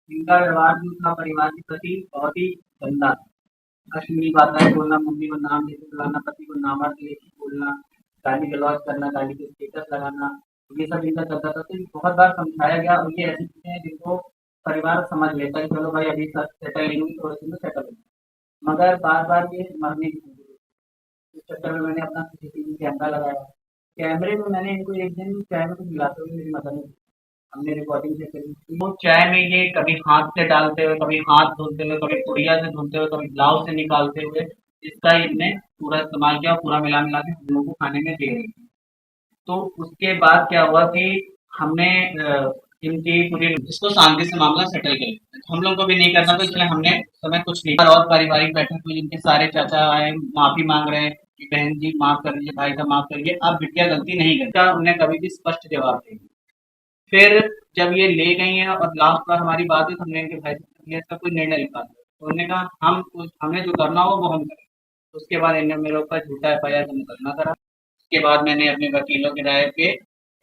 इनका व्यवहार जो था परिवार के प्रति बहुत ही गंदा था। अश्लील बातें बोलना, मम्मी को नाम लेके बुलाना, पति को नामर्द लेके बोलना, गाली-गलौज करना, गाली के स्टेटस लगाना, ये सब इनका चलता था। तो बहुत बार समझाया गया और ये ऐसी चीज़ें हैं जिनको परिवार समझ लेता है कि चलो भाई अभी सब सेटल नहीं हुई तो इसी में सेटल हो। मगर बार-बार ये मरने की कोशिश, इस चक्कर में मैंने अपना सीसीटीवी कैमरा लगाया। कैमरे में मैंने इनको एक दिन चाय में कुछ मिलाते हुए मेरी मदर ने देखा। हमने रिकॉर्डिंग चेक करी। वो चाय में ये कभी हाथ से डालते हुए, कभी हाथ धुलते हुए, कभी पुड़िया से धुलते हुए, कभी ग्लाव से निकालते हुए, इसका इनने पूरा इस्तेमाल किया और पूरा मिला-मिला के हम लोग को खाने में दे रही थी। तो उसके बाद क्या हुआ कि हमने इनकी पूरी इसको शांति से मामला सेटल कर लिया। हम लोग को भी नहीं करना था इसलिए हमने समय कुछ नहीं और पारिवारिक बैठक हुई जिनके सारे चाचा आए माफी मांग रहे हैं कि बहन जी माफ कर दीजिए, भाई साहब माफ करिए, अब बिटिया गलती नहीं करता। उन्हें कभी भी स्पष्ट जवाब दिया। फिर जब ये ले गई हैं और लास्ट बार हमारी बात हुई तो हमने इनके भाई से इसका कोई निर्णय निकाला। तो उन्होंने कहा हम कुछ हमें जो करना हो वो हम करें। उसके बाद इन्होंने मेरे ऊपर झूठा एफआईआर का मुकदमा करा। उसके बाद मैंने अपने वकीलों की राय पे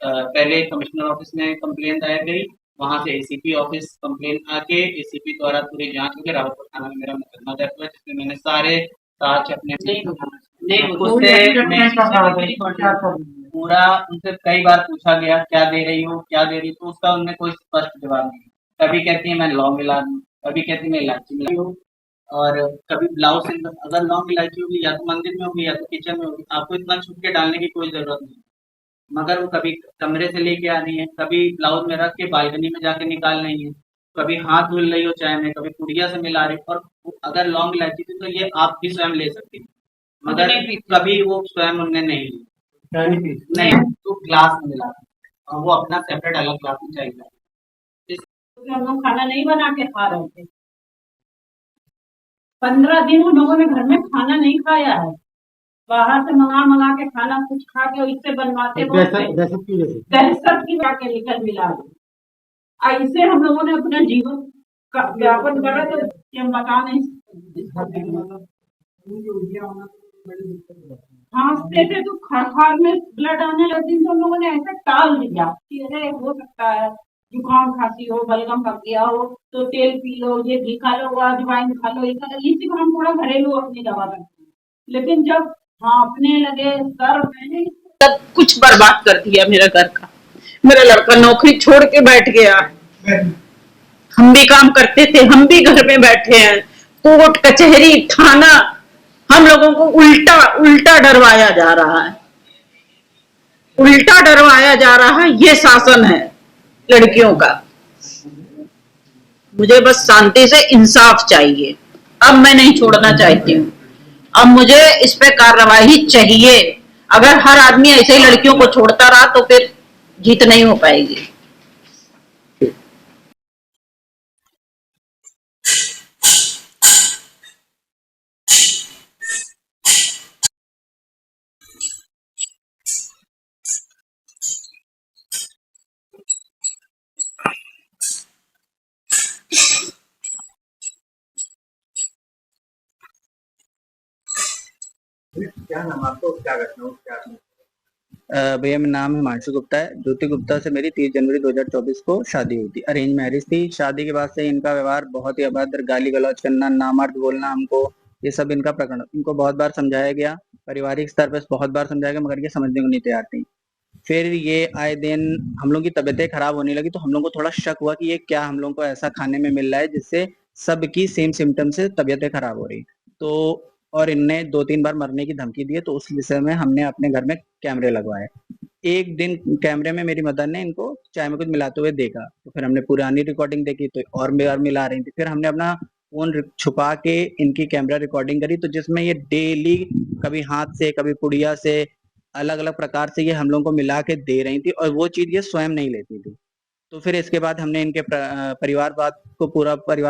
पहले कमिश्नर ऑफिस में कंप्लेन दायर करी, वहाँ से एसीपी ऑफिस कंप्लेन आके एसीपी द्वारा पूरी जांच होकर रावतपुर थाना में मेरा मुकदमा दर्ज हुआ जिसमें मैंने सारे साक्ष्य अपने पूरा उनसे कई बार पूछा गया क्या दे रही हो क्या दे रही हो, तो उसका उनने कोई स्पष्ट जवाब नहीं। कभी कहती है मैं लौंग मिला दूँ, कभी कहती है मैं इलायची मिलाई हूँ और कभी ब्लाउज से अगर लौंग इलायची होगी या तो मंदिर में होगी या तो किचन में होगी, आपको इतना छुप के डालने की कोई जरूरत नहीं। मगर वो कभी कमरे से लेके आ रही है, कभी ब्लाउज में रख के बालकनी में जाके निकाल रही है, कभी हाथ धुल रही हो चाय में, कभी पुड़िया से मिला रही और अगर लौंग इलायची थी तो ये आप भी स्वयं ले सकती हैं, मगर कभी वो स्वयं उन्होंने नहीं ली। नहीं तो ग्लास में मिला और वो अपना सेपरेट अलग ग्लास में चाहिए। हम लोग खाना नहीं बना के खा रहे थे। 15 दिन उन लोगों ने घर में खाना नहीं खाया है, बाहर से मंगा के खाना कुछ खा के इससे बनवाते दहशत की जाके लेकर मिला ऐसे हम लोगों ने अपना जीवन का व्यापन करा तो हम बता नहीं खांसते थे तो खार में ब्लड आने लगती तो हम लोगों ने ऐसा टाल दिया कि अरे हो सकता है जुकाम खांसी हो बलगम पक गया हो तो तेल पी लो, ये घी खा लो, अजवाइन खा लो, इसी को हम थोड़ा घरेलू अपनी दवा करते हैं। लेकिन जब हाँफने लगे सर मैंने सब कुछ बर्बाद कर दिया मेरा घर का। मेरा लड़का नौकरी छोड़ के बैठ गया, हम भी काम करते थे, हम भी घर में बैठे हैं। कोर्ट कचहरी थाना हम लोगों को उल्टा उल्टा डरवाया जा रहा है, उल्टा डरवाया जा रहा है। ये शासन है लड़कियों का। मुझे बस शांति से इंसाफ चाहिए। अब मैं नहीं छोड़ना चाहती हूँ, अब मुझे इस पे कार्रवाई चाहिए। अगर हर आदमी ऐसे ही लड़कियों को छोड़ता रहा तो फिर जीत नहीं हो पाएगी। क्या नाम आपको, क्या घटना हो, क्या भैया मेरा नाम हिमांशु गुप्ता है। ज्योति गुप्ता से मेरी 30 जनवरी 2024 को शादी हुई थी। अरेंज मैरिज थी। शादी के बाद से इनका व्यवहार बहुत ही अभद्र, गाली गलौज करना, नामर्द बोलना हमको, ये सब इनका प्रकरण। इनको बहुत बार समझाया गया, पारिवारिक स्तर पर बहुत बार समझाया गया, मगर ये समझने को नहीं तैयार थी। फिर ये आए दिन हम लोग की तबीयतें खराब होने लगी तो हम लोग को थोड़ा शक हुआ कि ये क्या हम लोग को ऐसा खाने में मिल रहा है जिससे सबकी सेम सिम्टम से तबीयतें खराब हो रही। तो और इनने 2-3 बार मरने की धमकी दी है, तो उस विषय में हमने अपने घर में कैमरे लगवाए। एक दिन कैमरे में मेरी मदर ने इनको चाय में कुछ मिलाते हुए देखा, तो फिर हमने पुरानी रिकॉर्डिंग देखी तो और बार मिला रही थी। फिर हमने अपना फोन छुपा के इनकी कैमरा रिकॉर्डिंग करी, तो जिसमें ये डेली कभी हाथ से कभी पुड़िया से अलग अलग प्रकार से ये हम लोगों को मिला के दे रही थी और वो चीज ये स्वयं नहीं लेती थी। तो फिर इसके बाद हमने इनके परिवार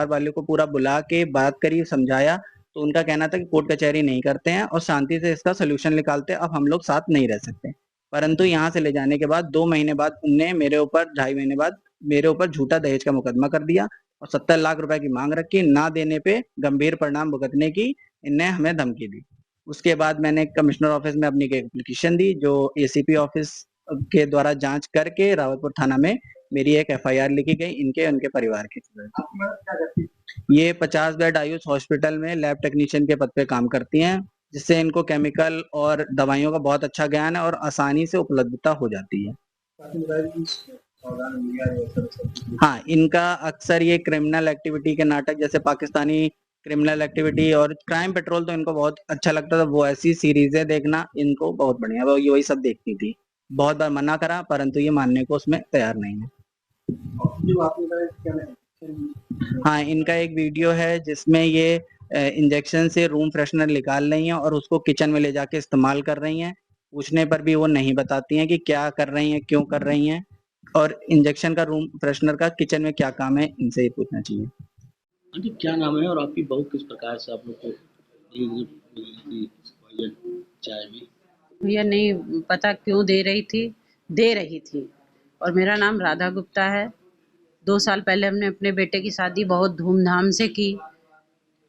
वालों को पूरा बुला के बात करी, समझाया। तो उनका कहना था कि कोर्ट कचहरी नहीं करते हैं और शांति से इसका सोल्यूशन निकालते हैं, अब हम लोग साथ नहीं रह सकते। परंतु यहाँ से ले जाने के बाद 2 महीने बाद उनने मेरे ऊपर 2.5 महीने बाद मेरे ऊपर झूठा दहेज का मुकदमा कर दिया और 70 लाख रुपए की मांग रखी। ना देने पे गंभीर परिणाम भुगतने की इनने हमें धमकी दी। उसके बाद मैंने कमिश्नर ऑफिस में अपनी एप्लीकेशन दी, जो एसीपी ऑफिस के द्वारा जांच करके रावतपुर थाना में मेरी एक FIR लिखी गई इनके उनके परिवार के खिलाफ। आपकी मदद क्या करती है? ये 50 बेड आयुष हॉस्पिटल में लैब टेक्नीशियन के पद पे काम करती हैं, जिससे इनको केमिकल और दवाइयों का बहुत अच्छा ज्ञान है और आसानी से उपलब्धता हो जाती है। काफी बताया कि सावधान इंडिया ये सब हाँ, इनका अक्सर ये क्रिमिनल एक्टिविटी के नाटक जैसे पाकिस्तानी क्रिमिनल एक्टिविटी और क्राइम पेट्रोल तो इनको बहुत अच्छा लगता था। वो ऐसी सीरीजें देखना इनको बहुत बढ़िया, वो ये वही सब देखती थी। बहुत बार मना करा परंतु ये मानने को उसमें तैयार नहीं है। जो आपने बताया क्या नहीं? हाँ, इनका एक वीडियो है जिसमें ये इंजेक्शन से रूम फ्रेशनर निकाल रही हैं और उसको किचन में ले जाके इस्तेमाल कर रही हैं। पूछने पर भी वो नहीं बताती हैं कि क्या कर रही हैं, क्यों कर रही हैं, और इंजेक्शन का रूम फ्रेशनर का किचन में क्या काम है, इनसे ही पूछना चाहिए। आंटी क्या नाम है और आपकी बहू किस प्रकार से आप लोग को चाय में? भैया नहीं पता क्यों दे रही थी और मेरा नाम राधा गुप्ता है। 2 साल पहले हमने अपने बेटे की शादी बहुत धूमधाम से की,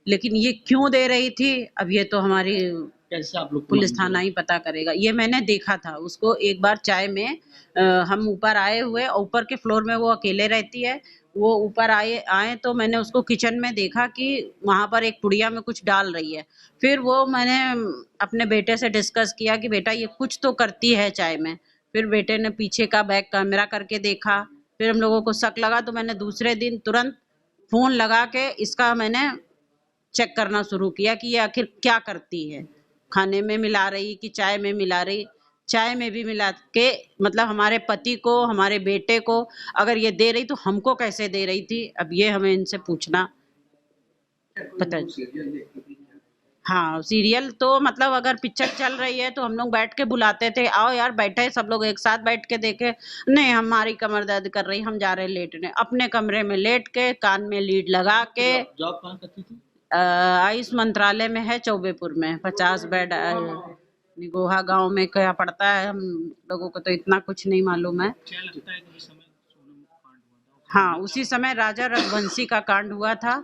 लेकिन ये क्यों दे रही थी अब ये तो हमारी कैसे आप लोग पुलिस थाना ही पता करेगा। ये मैंने देखा था उसको एक बार चाय में हम ऊपर आए हुए, ऊपर के फ्लोर में वो अकेले रहती है, वो ऊपर आए तो मैंने उसको किचन में देखा कि वहाँ पर एक पुड़िया में कुछ डाल रही है। फिर वो मैंने अपने बेटे से डिस्कस किया कि बेटा ये कुछ तो करती है चाय में। फिर बेटे ने पीछे का बैक कैमरा करके देखा, फिर हम लोगों को शक लगा तो मैंने दूसरे दिन तुरंत फ़ोन लगा के इसका मैंने चेक करना शुरू किया कि ये आखिर क्या करती है, खाने में मिला रही कि चाय में मिला रही। चाय में भी मिला के मतलब हमारे पति को, हमारे बेटे को अगर ये दे रही तो हमको कैसे दे रही थी, अब ये हमें इनसे पूछना पता। हाँ, सीरियल तो मतलब अगर पिक्चर चल रही है तो हम लोग बैठ के बुलाते थे, आओ यार बैठे सब लोग एक साथ बैठ के देखे। नहीं, हमारी कमर दर्द कर रही, हम जा रहे लेटने। अपने कमरे में लेट के कान में लीड लगा के। जॉब कहाँ करती थी? आयुष मंत्रालय में है चौबेपुर में, 50 बेड निगोहा गांव में क्या पड़ता है, हम लोगों को तो इतना कुछ नहीं मालूम है। क्या लगता है कि उस समय सोनम का कांड हुआ था? हाँ, उसी समय राजा रघुवंशी का कांड हुआ था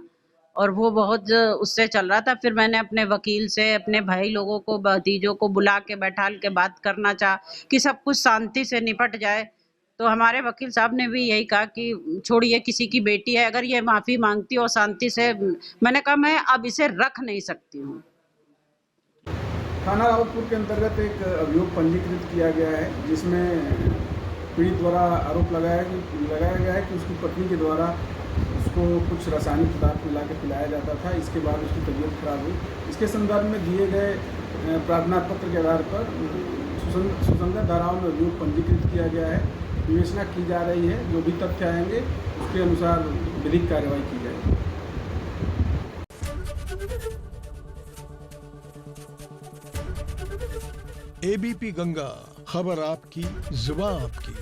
और वो बहुत उससे चल रहा था। फिर मैंने अपने वकील से अपने भाई लोगों को, भतीजों को बुला के बैठाल के बात करना चाहा कि सब कुछ शांति से निपट जाए, तो हमारे वकील साहब ने भी यही कहा कि छोड़िए, किसी की बेटी है, अगर ये माफ़ी मांगती और शांति से। मैंने कहा मैं अब इसे रख नहीं सकती हूँ। थाना रावतपुर के अंतर्गत एक अभियोग पंजीकृत किया गया है, जिसमें पीड़ित द्वारा आरोप लगाया गया है कि उसकी पत्नी के द्वारा उसको कुछ रासायनिक पदार्थ मिला के पिलाया जाता था। इसके बाद उसकी तबीयत खराब हुई। इसके संदर्भ में दिए गए प्रार्थना पत्र के आधार पर सुसंगत धाराओं में अभियोग पंजीकृत किया गया है। विवेचना की जा रही है, जो भी तथ्य आएंगे उसके अनुसार विधिक कार्रवाई की जाएगी। ABP गंगा, खबर आपकी, जुबान आपकी।